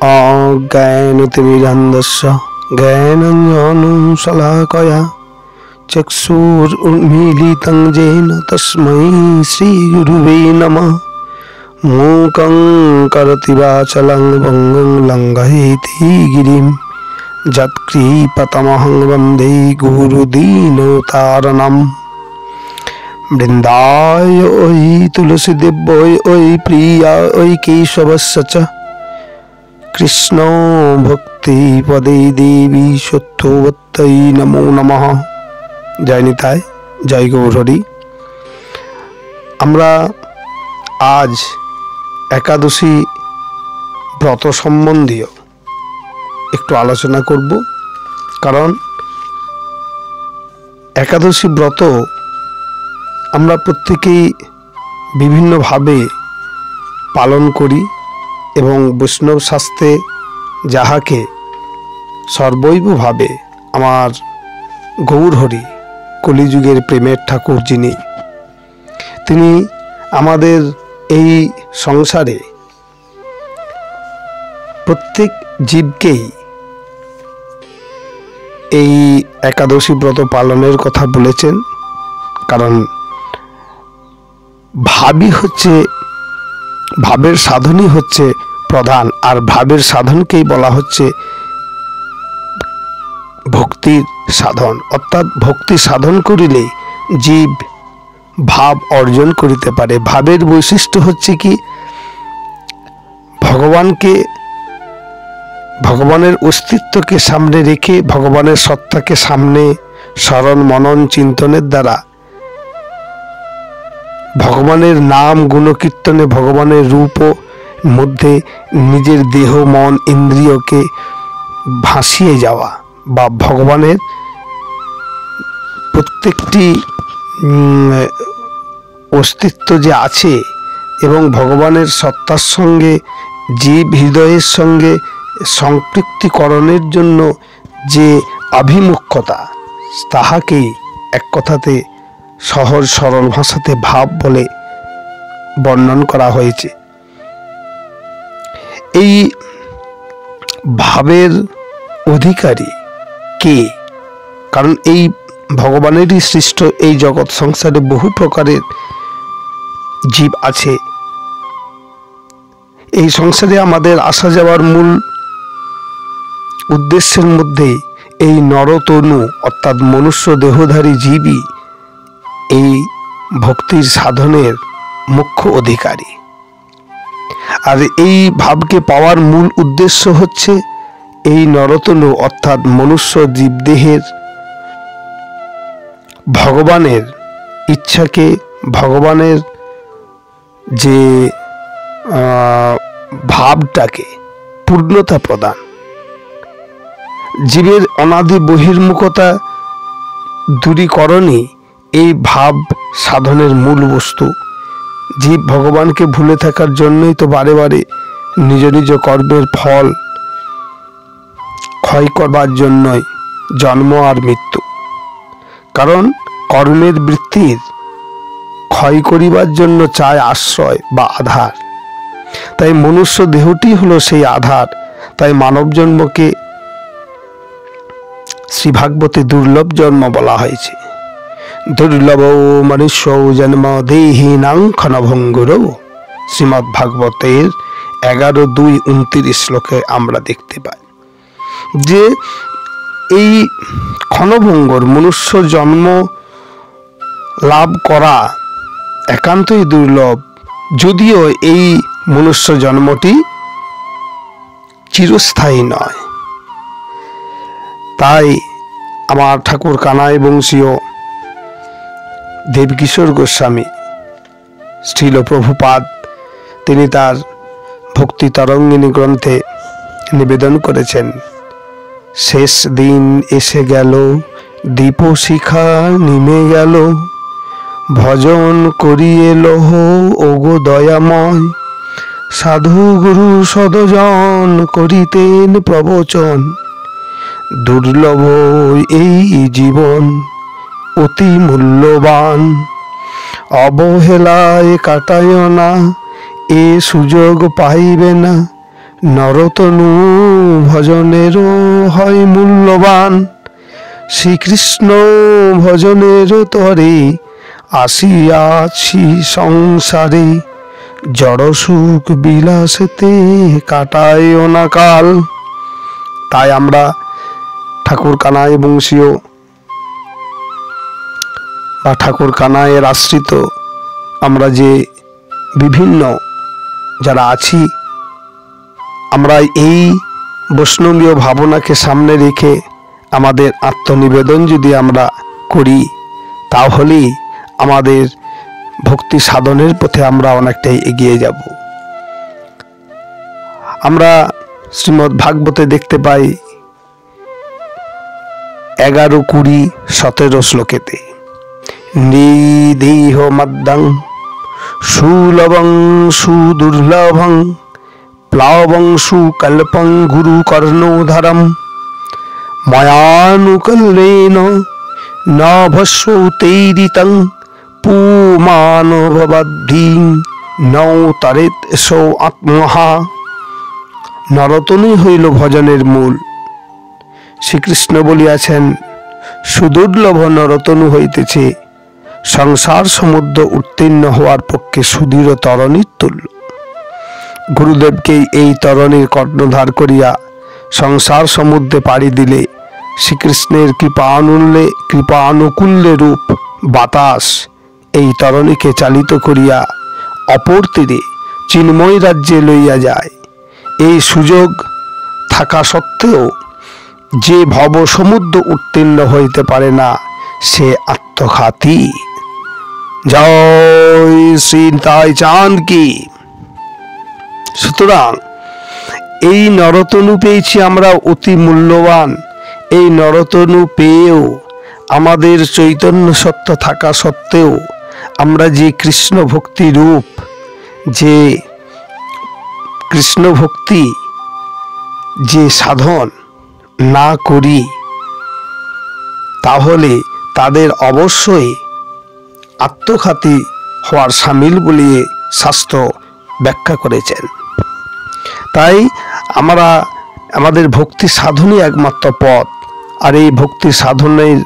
अज्ञानतिमिरान्धस्य ज्ञानाञ्जनशलाकया चक्षुरुन्मीलितं येन तस्मै श्रीगुरुवे नमः। मूकं करोति वाचालं पङ्गुं लङ्घयति गिरिं यत्कृपातमहं वन्दे गुरुदीनतारणम्। वृन्दाय ओयि तुलसीदेव्यै ओयि प्रिया ओयि केशवस्य च कृष्ण भक्ति पदे देवी सत्यवत्यै नमो नमः। जय निताय, जय गौरहरि। আমরা আজ একাদশী ব্রত সম্বন্ধীয় একটু আলোচনা করব, কারণ একাদশী ব্রত আমরা প্রত্যেকেই বিভিন্নভাবে পালন করি এবং বৈষ্ণব শাস্ত্রে যাহাকে সর্বৈবভাবে আমার গৌরহরি কলিযুগের প্রেমের ঠাকুর যিনি, তিনি আমাদের এই সংসারে প্রত্যেক জীবকেই এই একাদশী ব্রত পালনের কথা বলেছেন। কারণ ভাবের সাধনই হচ্ছে প্রধান, আর ভাবের সাধনকেই বলা হচ্ছে ভক্তির সাধন। অর্থাৎ ভক্তি সাধন করিলে জীব ভাব অর্জন করিতে পারে। ভাবের বৈশিষ্ট্য হচ্ছে কি, ভগবানের অস্তিত্বকে সামনে রেখে, ভগবানের সত্তাকে সামনে স্মরণ মনন চিন্তনের দ্বারা ভগবানের নাম গুণকীর্তনে ভগবানের রূপ মধ্যে নিজের দেহ মন ইন্দ্রিয়কে ভাসিয়ে যাওয়া, বা ভগবানের প্রত্যেকটি অস্তিত্ব যে আছে এবং ভগবানের সত্তার সঙ্গে জীব হৃদয়ের সঙ্গে সম্পৃক্তিকরণের জন্য যে আভিমুখ্যতা, তাহাকেই এক কথাতে সহজ সরল ভাষাতে ভাব বলে বর্ণন করা হয়েছে। এই ভাবের অধিকারী কে? কারণ এই ভগবানেরই সৃষ্ট এই জগৎ সংসারে বহু প্রকারের জীব আছে। এই সংসারে আমাদের আসা যাওয়ার মূল উদ্দেশ্যের মধ্যে এই নরতনু অর্থাৎ মনুষ্য দেহধারী জীবই এই ভক্তির সাধনের মুখ্য অধিকারী। আর এই ভাবকে পাওয়ার মূল উদ্দেশ্য হচ্ছে এই নরতনু অর্থাৎ মনুষ্য জীবদেহের ভগবানের ইচ্ছাকে, ভগবানের যে ভাবটাকে পূর্ণতা প্রদান। জীবের অনাদি বহির্মুখতা দূরীকরণই এই ভাব সাধনের মূল বস্তু। জীব ভগবানকে ভুলে থাকার জন্যই তো বারে বারে নিজ নিজ কর্মের ফল ক্ষয় করবার জন্যই জন্ম আর মৃত্যু। কারণ কর্মের বৃত্তির ক্ষয় করিবার জন্য চায় আশ্রয় বা আধার। তাই মনুষ্য দেহটি হলো সেই আধার। তাই মানব জন্মকে শ্রীভাগবতে দুর্লভ জন্ম বলা হয়েছে। দুর্লভ মনুষ্য জন্ম দেহিনাং ক্ষণভঙ্গুরৌ, শ্রীমদ্ ভাগবতের 11:2-29 শ্লোকে আমরা দেখতে পাই যে এই ক্ষণভঙ্গুর মনুষ্য জন্ম লাভ করা একান্তই দুর্লভ, যদিও এই মনুষ্য জন্মটি চিরস্থায়ী নয়। তাই আমার ঠাকুর কানাই বংশীয় দেবকিশোর গোস্বামী শ্রীল প্রভুপাদ তিনি তার ভক্তি তরঙ্গিনী গ্রন্থে নিবেদন করেছেন, শেষ দিন এসে গেল, দীপ শিখা নিমে গেল, ভজন করিয়ে লহ ওগো দয়াময়, সাধু গুরু সদজন করিতেন প্রবচন, দুর্লভ এই জীবন অতি মূল্যবান, অবহেলায় কাটায় না, এ সুযোগ পাইবে না, নরতনু ভজনেরও হয় মূল্যবান। শ্রীকৃষ্ণ ভজনের তরে আসিয়াছি সংসারে, জড় সুখ বিলাসেতে কাটায় না কাল। তাই আমরা ঠাকুর কানাই বংশীয় বা ঠাকুর কানাইয়ের আশ্রিত আমরা যে বিভিন্ন যারা আছি, আমরা এই বৈষ্ণবীয় ভাবনাকে সামনে রেখে আমাদের আত্মনিবেদন যদি আমরা করি, তাহলেই আমাদের ভক্তি সাধনের পথে আমরা অনেকটাই এগিয়ে যাব। আমরা শ্রীমদ্ ভাগবতে দেখতে পাই 11, 20, 17 শ্লোকেতে নিদেহ মদ্দং সুলভং সুদুর্লভং প্লাবং সুকল্পং গুরু কর্ণোধরম ময়ানুকল্পেন নভস্বতৈরিতং পুমানভবদ্ধিং নৌতরেত সো আত্মহা। নরতনুই হইল ভজনের মূল। শ্রীকৃষ্ণ বলিয়াছেন, সুদুর্লভ নরতনু হইতেছে সংসার সমুদ্র উত্তীর্ণ হওয়ার পক্ষে সুদৃঢ় তরণীর তুল্য। গুরুদেবকে এই তরণীর কর্ণধার করিয়া সংসার সমুদ্রে পাড়ি দিলে শ্রীকৃষ্ণের কৃপা আনুকূল্যে রূপ বাতাস এই তরণীকে চালিত করিয়া অপর তীরে চিন্ময় রাজ্যে লইয়া যায়। এই সুযোগ থাকা সত্ত্বেও যে ভব সমুদ্র উত্তীর্ণ হইতে পারে না, সে আত্মঘাতী। জয় শ্রী নিতাই চাঁদ কি। সুতরাং এই নরতনু পেয়েছি আমরা অতি মূল্যবান। এই নরতনু পেয়েও আমাদের চৈতন্য সত্য থাকা সত্ত্বেও আমরা যে কৃষ্ণ ভক্তি রূপ, যে কৃষ্ণ ভক্তি যে সাধন না করি, তাহলে তাদের অবশ্যই আত্মঘাতী হওয়ার সামিল বলিয়ে শাস্ত্র ব্যাখ্যা করেছেন। তাই আমরা আমাদের ভক্তি সাধনই একমাত্র পথ। আর এই ভক্তি সাধনের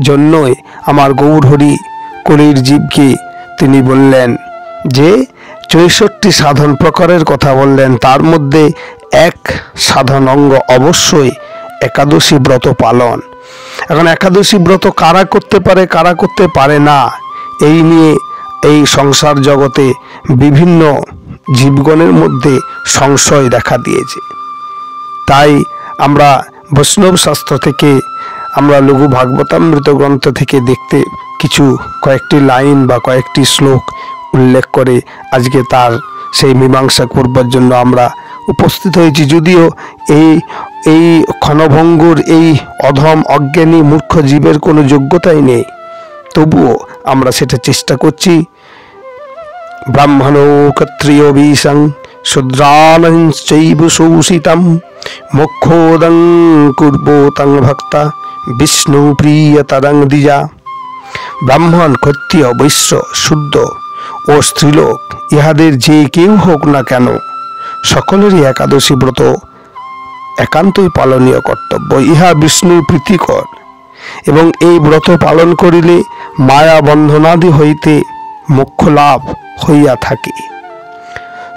জন্যই আমার গৌরহরি কলির জীবকে তিনি বললেন যে 64 সাধন প্রকারের কথা বললেন। তার মধ্যে এক সাধন অঙ্গ অবশ্যই একাদশী ব্রত পালন। এখন একাদশী ব্রত কারা করতে পারে, কারা করতে পারে না, এই নিয়ে এই সংসার জগতে বিভিন্ন জীবগণের মধ্যে সংশয় দেখা দিয়েছে। তাই আমরা বৈষ্ণব শাস্ত্র থেকে, আমরা লঘু ভাগবতামৃত গ্রন্থ থেকে দেখতে কিছু কয়েকটি লাইন বা কয়েকটি শ্লোক উল্লেখ করে আজকে তার সেই মীমাংসা করবার জন্য আমরা উপস্থিত হয়েছি। যদিও এই ক্ষণভঙ্গুর এই অধম অজ্ঞানী মূর্খ জীবের কোনো যোগ্যতাই নেই, তবুও আমরা সেটা চেষ্টা করছি। ব্রাহ্মণো ক্ষত্রিয় বিশং শূদ্রাণঞ্চৈব শোষিতম মোক্ষোদং কুর্বতং ভক্তা বিষ্ণু প্রিয়তরং দ্বিজা। ব্রাহ্মণ, ক্ষত্রিয়, বৈশ্য, শূদ্র ও স্ত্রীলোক ইহাদের যে কেউ হোক না কেন, সকলেরই একাদশী ব্রত একান্তই পালনীয় কর্তব্য। ইহা বিষ্ণুর প্রীতিকর এবং এই ব্রত পালন করিলে মায়া বন্ধনাদি হইতে মোক্ষ লাভ হইয়া থাকে।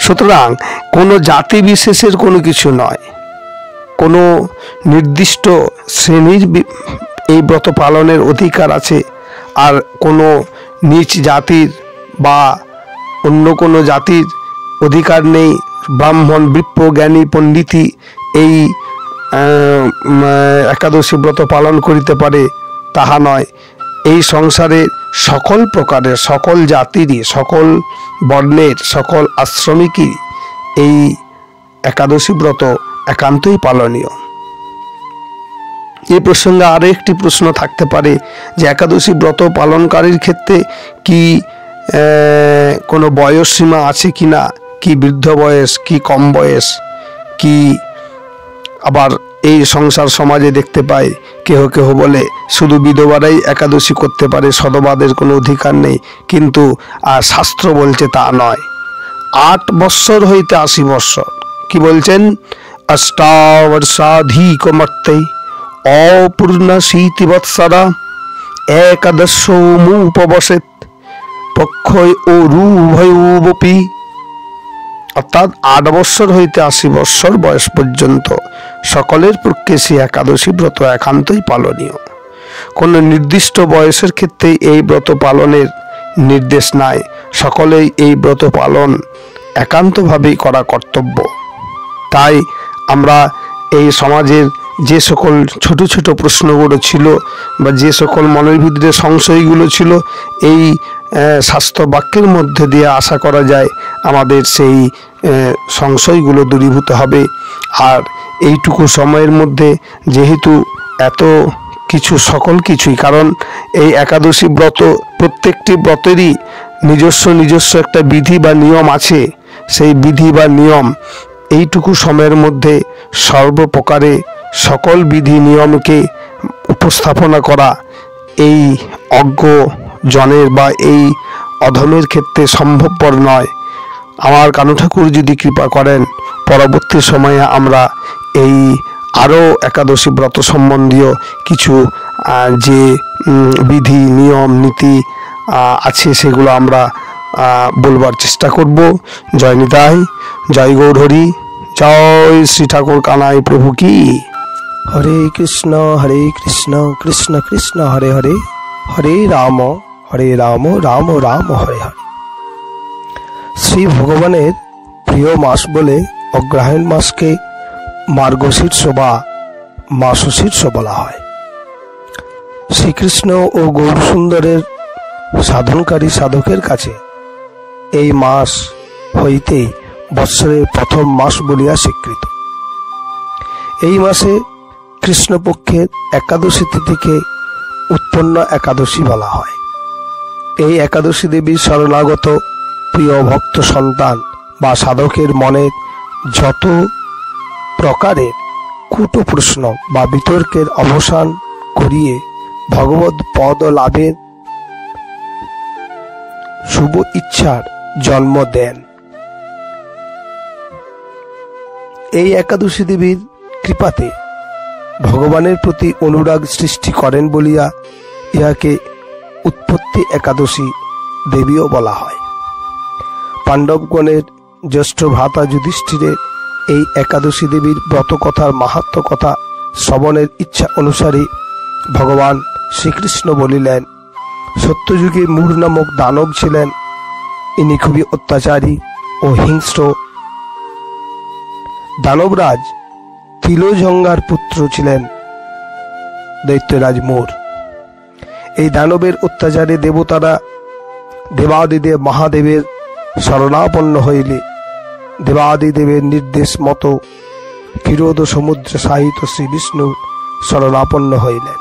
সুতরাং কোনো জাতি বিশেষের কোনো কিছু নয়, কোনো নির্দিষ্ট শ্রেণীর এই ব্রত পালনের অধিকার আছে, আর কোনো নিচ জাতির বা অন্য কোনো জাতির অধিকার নেই। ব্রাহ্মণ, বিপ্র, জ্ঞানী, পণ্ডিতই এই একাদশী ব্রত পালন করিতে পারে তাহা নয়। এই সংসারে সকল প্রকারের, সকল জাতিরই, সকল বর্ণের, সকল আশ্রমিকই এই একাদশী ব্রত একান্তই পালনীয়। এই প্রসঙ্গে আরও একটি প্রশ্ন থাকতে পারে যে একাদশী ব্রত পালনকারীর ক্ষেত্রে কি কোনো বয়স সীমা আছে কি না, কি বৃদ্ধ বয়স, কি কম বয়স, কি আবার এই সংসার সমাজে দেখতে পাই কেহ কেহ বলে শুধু বিধবারাই একাদশী করতে পারে, সধবাদের কোনো অধিকার নেই। কিন্তু শাস্ত্র বলছে তা নয়। 8 বৎসর হইতে 80 বৎসর কি বলছেন, অষ্টাবর্ষাধিক মর্তে অপূর্ণ শীতিবৎসরা একাদশমুপবসেত পক্ষয় ও রুভয়োবপি। অর্থাৎ 8 বৎসর হইতে 80 বৎসর বয়স পর্যন্ত সকলের পক্ষে সেই একাদশী ব্রত একান্তই পালনীয়। কোনো নির্দিষ্ট বয়সের ক্ষেত্রে এই ব্রত পালনের নির্দেশ নাই, সকলেই এই ব্রত পালন একান্তভাবেই করা কর্তব্য। তাই আমরা এই সমাজের যে সকল ছোট ছোট প্রশ্নগুলো ছিল বা যে সকল মনের ভিতরে সংশয়গুলো ছিল, এই শাস্ত্র বাক্যের মধ্যে দিয়ে আশা করা যায় আমাদের সেই সংশয়গুলো দূরীভূত হবে। আর এইটুকু সময়ের মধ্যে যেহেতু এত কিছু সকল কিছুই, কারণ এই একাদশী ব্রত প্রত্যেকটি ব্রতেরই নিজস্ব একটা বিধি বা নিয়ম আছে। সেই বিধি বা নিয়ম এইটুকু সময়ের মধ্যে সর্বপ্রকারে সকল বিধি নিয়মকে উপস্থাপনা করা এই অজ্ঞ জনের বা এই অধমের ক্ষেত্রে সম্ভবপর নয়। আমার কানু ঠাকুর যদি কৃপা করেন, পরবর্তী সময়ে আমরা এই আরও একাদশী ব্রত সম্বন্ধীয় কিছু যে বিধি নিয়ম নীতি আছে সেগুলো আমরা বলবার চেষ্টা করব। জয় নিতাই, জয় গৌরহরি, জয় শ্রী ঠাকুর কানাই প্রভু কি। হরে কৃষ্ণ কৃষ্ণ কৃষ্ণ হরে হরে, হরে রাম রাম রাম হরে হরে। শ্রী ভগবানের প্রিয় মাস বলে অগ্রহায়ণ মাসকে মার্গশীর্ষ বা মাসশীর্ষ বলা হয়। শ্রীকৃষ্ণ ও গৌরসুন্দরের সাধনকারী সাধকের কাছে এই মাস হইতেই বৎসরের প্রথম মাস বলিয়া স্বীকৃত। এই মাসে কৃষ্ণপক্ষের একাদশী তিথিকে উৎপন্ন একাদশী বলা হয়। এই একাদশী দেবীর শরণাগত প্রিয় ভক্ত সন্তান বা সাধকের মনের যত প্রকারের কূট প্রশ্ন বা বিতর্কের অবসান করিয়ে ভগবৎ পদ লাভের শুভ ইচ্ছার জন্ম দেন। এই একাদশী দেবীর কৃপাতে ভগবানের প্রতি অনুরাগ সৃষ্টি করেন বলিয়া ইহাকে উৎপত্তি একাদশী দেবীও বলা হয়। পাণ্ডবগণের জ্যেষ্ঠ ভ্রাতা যুধিষ্ঠিরের এই একাদশী দেবীর ব্রতকথার মাহাত্ম্য কথা শ্রবণের ইচ্ছা অনুসারে ভগবান শ্রীকৃষ্ণ বলিলেন, সত্যযুগে মূঢ় নামক দানব ছিলেন। ইনি খুবই অত্যাচারী ও হিংস্র। দানবরাজ তিলোজঙ্গার পুত্র ছিলেন দৈত্যরাজ মূঢ়। এই দানবের অত্যাচারে দেবতারা দেবাদিদেব মহাদেবের শরণাপন্ন হইলে দেবাদিদেবের নির্দেশ মতো ক্ষীরোদ সমুদ্র সাহিত শ্রী বিষ্ণু শরণাপন্ন হইলেন।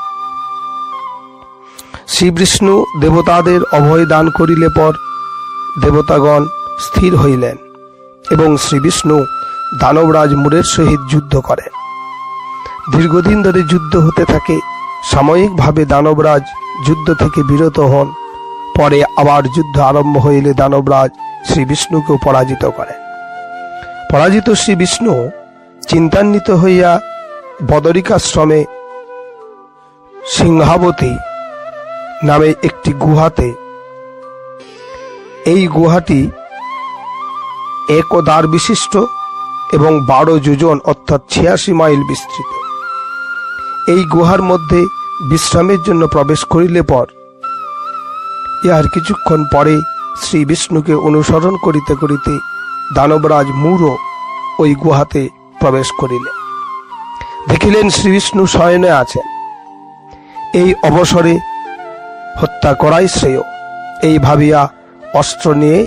শ্রী বিষ্ণু দেবতাদের অভয় দান করিলে পর দেবতাগণ স্থির হইলেন এবং শ্রী বিষ্ণু দানবরাজ মূঢ়ের সহিত যুদ্ধ করেন। দীর্ঘদিন ধরে যুদ্ধ হতে থাকে। সাময়িকভাবে দানবরাজ যুদ্ধ থেকে বিরত হন। পরে আবার যুদ্ধ আরম্ভ হইলে দানবরাজ শ্রী বিষ্ণুকেও পরাজিত করেন। পরাজিত শ্রী বিষ্ণু চিন্তান্বিত হইয়া বদরিকাশ্রমে সিংহাবতী নামে একটি গুহাতে, এই গুহাটি একদার বিশিষ্ট এবং 12 যোজন অর্থাৎ 86 মাইল বিস্তৃত। এই গুহার মধ্যে বিশ্রামের জন্য প্রবেশ করিলে পর ইহার কিছুক্ষণ পরে শ্রী বিষ্ণুকে অনুসরণ করিতে করিতে দানবরাজ মূঢ় ওই গুহাতে প্রবেশ করিলেন। দেখিলেন শ্রী বিষ্ণু শয়নে আছেন। এই অবসরে হত্যা করাই শ্রেয়, এই ভাবিয়া অস্ত্র নিয়ে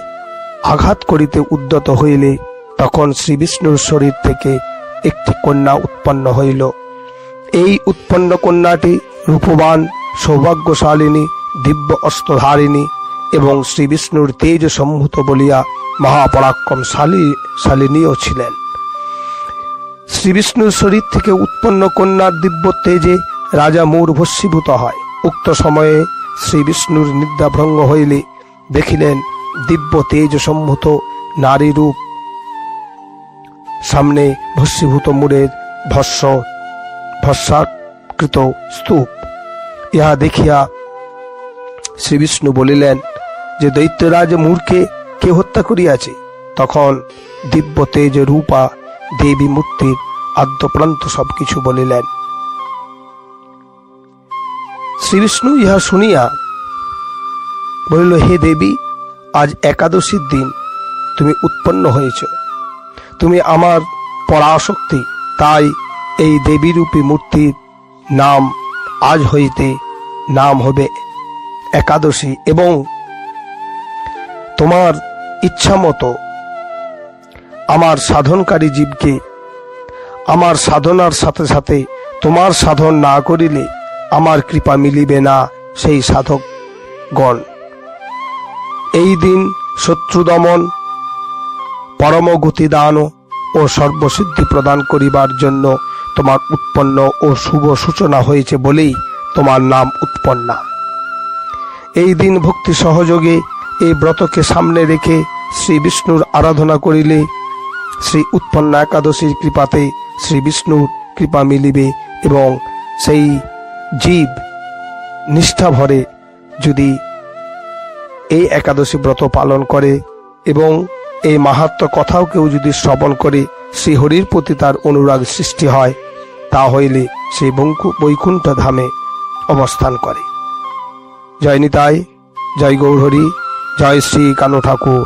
আঘাত করিতে উদ্যত হইলে তখন শ্রী বিষ্ণুর শরীর থেকে একটি কন্যা উৎপন্ন হইল। এই উৎপন্ন কন্যাটি রূপবান, সৌভাগ্যশালিনী, দিব্য অস্ত্রধারিণী এবং শ্রী বিষ্ণুর তেজ সম্ভূত বলিয়া মহাপরাক্রমশালিনীও ছিলেন। শ্রী বিষ্ণুর শরীর থেকে উৎপন্ন কন্যার দিব্য তেজে রাজা মূঢ় ভস্মীভূত হয়। উক্ত সময়ে শ্রী বিষ্ণুর নিদ্রাভঙ্গ হইলে দেখিলেন দিব্য তেজ সম্ভূত নারী রূপ সামনে ভস্মীভূত মুড়ের ভস্মাকৃত স্তূপ। ইহা দেখিয়া শ্রী বিষ্ণু বলিলেন যে দৈত্যরাজ মূর্খে কে হত্যা করিয়াছে? তখন দিব্য তেজ রূপা দেবী মূর্তির আদ্যপ্রান্ত সবকিছু বলিলেন। শ্রী বিষ্ণু ইহা শুনিয়া বলিল, হে দেবী, আজ একাদশীর দিন তুমি উৎপন্ন হয়েছ, তুমি আমার পরাশক্তি, তাই এই দেবীরূপী মূর্তির নাম আজ হইতে নাম হবে একাদশী, এবং তোমার ইচ্ছা মতো আমার সাধনকারী জীবকে আমার সাধনার সাথে সাথে তোমার সাধন না করিলে আমার কৃপা মিলিবে না সেই সাধকগণ। এই দিন শত্রু দমন, পরম গতি দান ও সর্বসিদ্ধি প্রদান করিবার জন্য তোমার উৎপন্ন ও শুভ সূচনা হয়েছে বলেই তোমার নাম উৎপন্না। এই দিন ভক্তি সহযোগে এই ব্রতকে সামনে রেখে শ্রী বিষ্ণুর আরাধনা করিলে শ্রী উৎপন্না একাদশীর কৃপাতে শ্রী বিষ্ণুর কৃপা মিলিবে, এবং সেই জীব নিষ্ঠা ভরে যদি এই একাদশী ব্রত পালন করে এবং এই মাহাত্ম্য কথাও কেউ যদি শ্রবণ করে, শ্রীহরির প্রতি তার অনুরাগ সৃষ্টি হয়, তা হইলে সেই বৈকুণ্ঠ ধামে অবস্থান করে। জয় নিতাই, জয় গৌরহরি, জয় শ্রী কানু ঠাকুর।